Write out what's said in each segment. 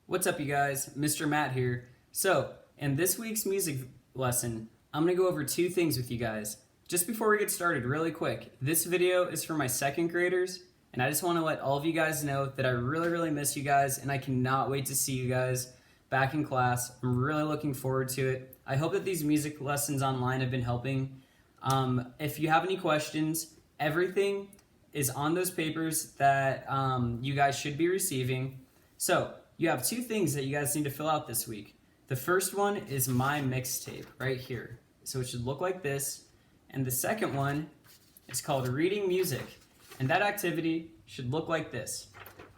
What's up, you guys? Mr. Matt here. So, in this week's music lesson, I'm going to go over two things with you guys. Just before we get started, really quick, this video is for my second graders, and I just want to let all of you guys know that I really miss you guys, and I cannot wait to see you guys back in class. I'm really looking forward to it. I hope that these music lessons online have been helping. If you have any questions, everything is on those papers that you guys should be receiving. So, you have two things that you guys need to fill out this week. The first one is my mixtape right here. So it should look like this. And the second one is called reading music. And that activity should look like this.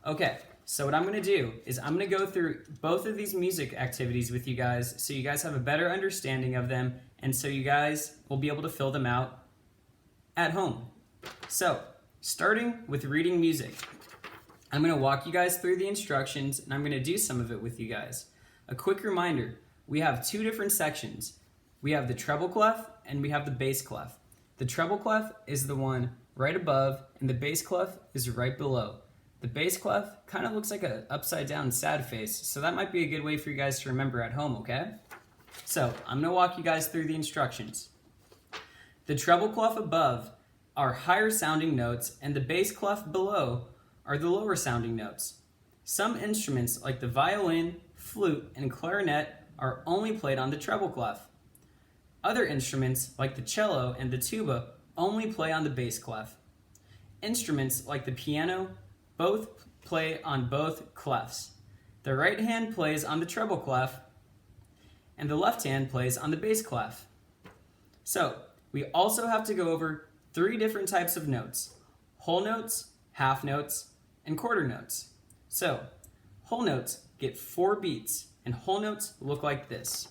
Okay, so what I'm going to do is I'm going to go through both of these music activities with you guys so you guys have a better understanding of them and so you guys will be able to fill them out at home. So, starting with reading music. I'm going to walk you guys through the instructions and I'm going to do some of it with you guys. A quick reminder, we have two different sections. We have the treble clef and we have the bass clef. The treble clef is the one right above and the bass clef is right below. The bass clef kind of looks like an upside down sad face, so that might be a good way for you guys to remember at home, okay? So, I'm going to walk you guys through the instructions. The treble clef above are higher sounding notes and the bass clef below are the lower sounding notes. Some instruments like the violin, flute, and clarinet are only played on the treble clef. Other instruments like the cello and the tuba only play on the bass clef. Instruments like the piano both play on both clefs. The right hand plays on the treble clef and the left hand plays on the bass clef. So, we also have to go over three different types of notes: whole notes, half notes, and quarter notes. So, whole notes get 4 beats, and whole notes look like this.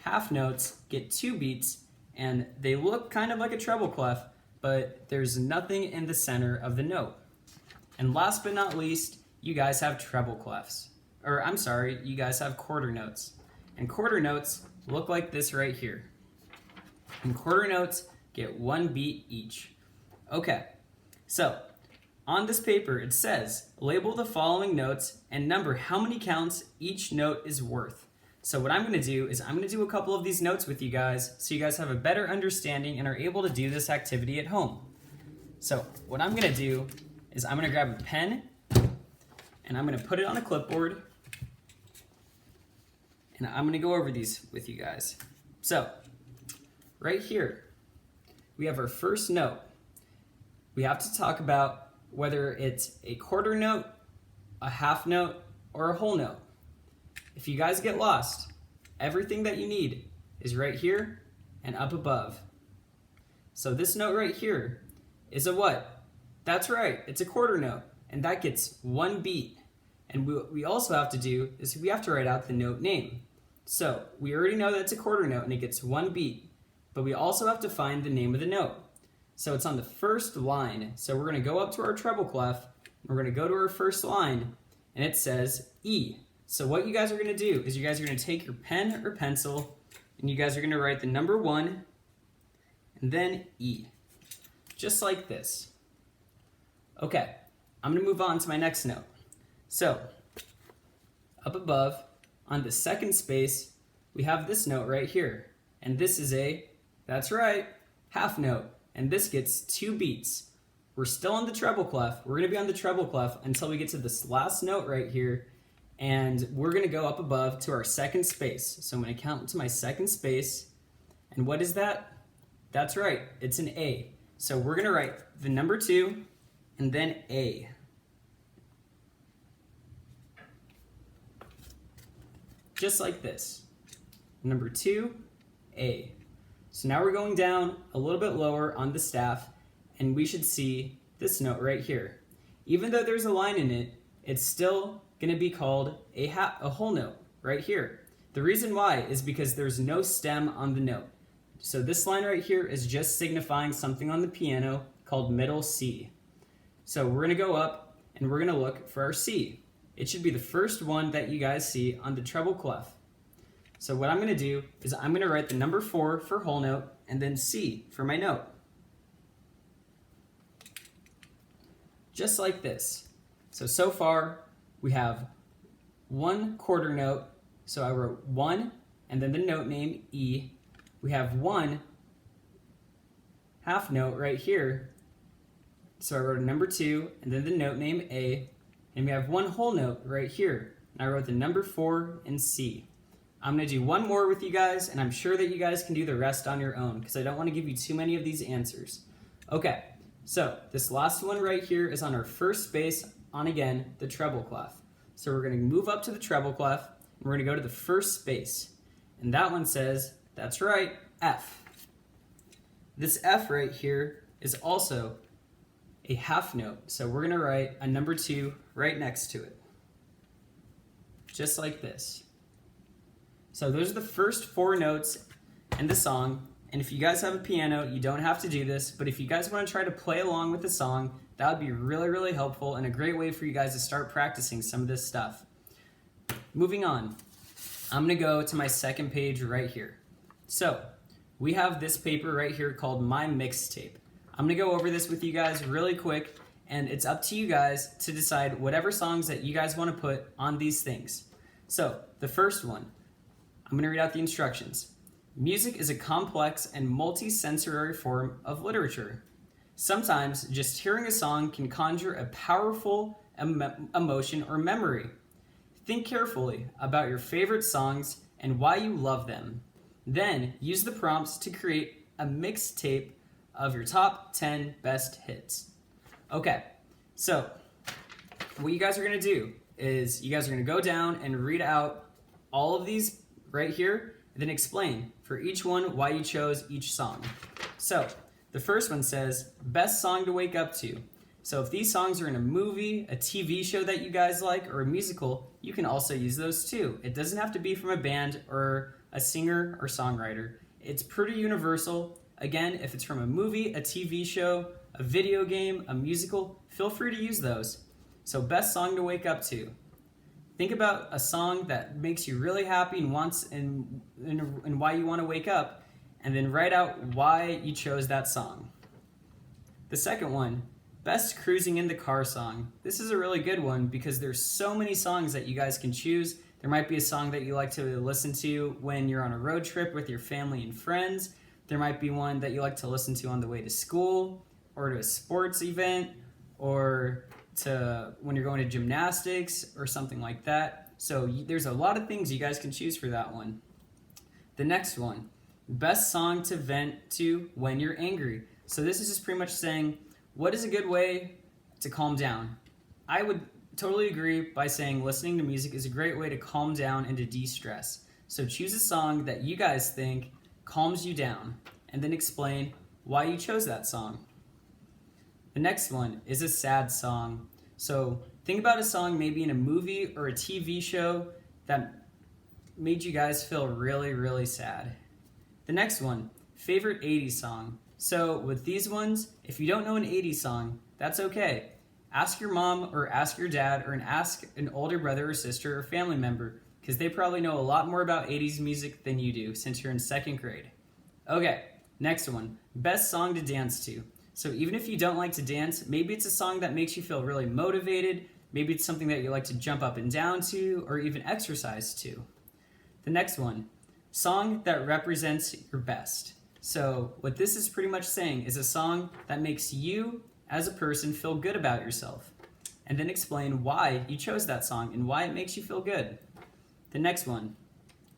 Half notes get 2 beats, and they look kind of like a treble clef, but there's nothing in the center of the note. And last but not least, you guys have treble clefs. You guys have quarter notes. And quarter notes look like this right here. And quarter notes get 1 beat each. Okay, so on this paper it says, label the following notes and number how many counts each note is worth. So what I'm going to do is I'm going to do a couple of these notes with you guys so you guys have a better understanding and are able to do this activity at home. So what I'm going to do is I'm going to grab a pen and I'm going to put it on a clipboard and I'm going to go over these with you guys. So right here we have our first note. We have to talk about whether it's a quarter note, a half note, or a whole note. If you guys get lost, everything that you need is right here and up above. So this note right here is a what? That's right, it's a quarter note, and that gets 1 beat. And what we also have to do is we have to write out the note name. So we already know that it's a quarter note and it gets 1 beat, but we also have to find the name of the note. So it's on the first line. So we're going to go up to our treble clef. We're going to go to our first line, and it says E. So what you guys are going to do is you guys are going to take your pen or pencil, and you guys are going to write the number 1, and then E. Just like this. Okay, I'm going to move on to my next note. So, up above, on the second space, we have this note right here. And this is that's right, half note. And this gets 2 beats. We're still on the treble clef. We're going to be on the treble clef until we get to this last note right here. And we're going to go up above to our second space. So I'm going to count to my second space. And what is that? That's right, it's an A. So we're going to write the number 2 and then A. Just like this. Number 2, A. So now we're going down a little bit lower on the staff, and we should see this note right here. Even though there's a line in it, it's still going to be called a whole note right here. The reason why is because there's no stem on the note. So this line right here is just signifying something on the piano called middle C. So we're going to go up and we're going to look for our C. It should be the first one that you guys see on the treble clef. So what I'm going to do is I'm going to write the number 4 for whole note and then C for my note. Just like this. So far, We have one quarter note, so I wrote 1 and then the note name E. We have one half note right here, so I wrote a number 2 and then the note name A. And we have one whole note right here, and I wrote the number 4 and C. I'm going to do one more with you guys, and I'm sure that you guys can do the rest on your own because I don't want to give you too many of these answers. Okay, so this last one right here is on our first bass on, again, the treble clef. So we're going to move up to the treble clef, and we're going to go to the first space. And that one says, that's right, F. This F right here is also a half note, so we're going to write a number 2 right next to it. Just like this. So those are the first 4 notes in the song, and if you guys have a piano, you don't have to do this, but if you guys want to try to play along with the song, that would be really, really helpful and a great way for you guys to start practicing some of this stuff. Moving on, I'm going to go to my second page right here. So we have this paper right here called My Mixtape. I'm going to go over this with you guys really quick, and it's up to you guys to decide whatever songs that you guys want to put on these things. So the first one, I'm going to read out the instructions. Music is a complex and multi-sensory form of literature. Sometimes just hearing a song can conjure a powerful emotion or memory. Think carefully about your favorite songs and why you love them. Then use the prompts to create a mixtape of your top 10 best hits. Okay, so what you guys are going to do is you guys are going to go down and read out all of these right here, and then explain for each one why you chose each song. So the first one says, best song to wake up to. So if these songs are in a movie, a TV show that you guys like, or a musical, you can also use those too. It doesn't have to be from a band or a singer or songwriter. It's pretty universal. Again, if it's from a movie, a TV show, a video game, a musical, feel free to use those. So best song to wake up to. Think about a song that makes you really happy and why you want to wake up, and then write out why you chose that song. The second one, best cruising in the car song. This is a really good one because there's so many songs that you guys can choose. There might be a song that you like to listen to when you're on a road trip with your family and friends. There might be one that you like to listen to on the way to school or to a sports event or to when you're going to gymnastics or something like that. So there's a lot of things you guys can choose for that one. The next one, best song to vent to when you're angry. So this is just pretty much saying, what is a good way to calm down? I would totally agree by saying listening to music is a great way to calm down and to de-stress. So choose a song that you guys think calms you down, and then explain why you chose that song. The next one is a sad song. So think about a song maybe in a movie or a TV show that made you guys feel really, really sad. The next one, favorite 80s song. So with these ones, if you don't know an 80s song, that's okay. Ask your mom or ask your dad or ask an older brother or sister or family member because they probably know a lot more about 80s music than you do since you're in 2nd grade. Okay, next one, best song to dance to. So even if you don't like to dance, maybe it's a song that makes you feel really motivated, maybe it's something that you like to jump up and down to, or even exercise to. The next one, song that represents your best. So what this is pretty much saying is a song that makes you as a person feel good about yourself, and then explain why you chose that song and why it makes you feel good. The next one,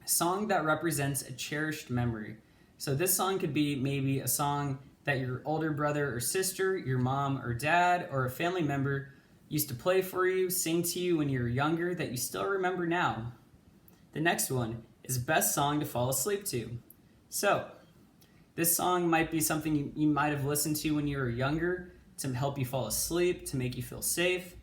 a song that represents a cherished memory. So this song could be maybe a song that your older brother or sister, your mom or dad, or a family member used to play for you, sing to you when you were younger that you still remember now. The next one is best song to fall asleep to. So this song might be something you might have listened to when you were younger to help you fall asleep, to make you feel safe.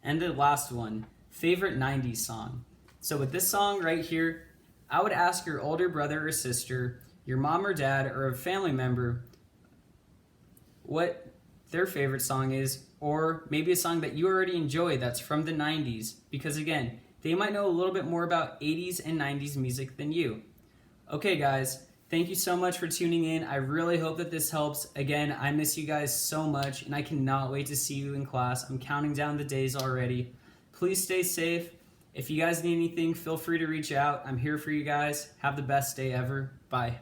And the last one, favorite 90s song. So with this song right here, I would ask your older brother or sister, your mom or dad, or a family member what their favorite song is, or maybe a song that you already enjoy that's from the 90s, because again, they might know a little bit more about 80s and 90s music than you. Okay guys, thank you so much for tuning in. I really hope that this helps. Again, I miss you guys so much, and I cannot wait to see you in class. I'm counting down the days already. Please stay safe. If you guys need anything, feel free to reach out. I'm here for you guys. Have the best day ever. Bye.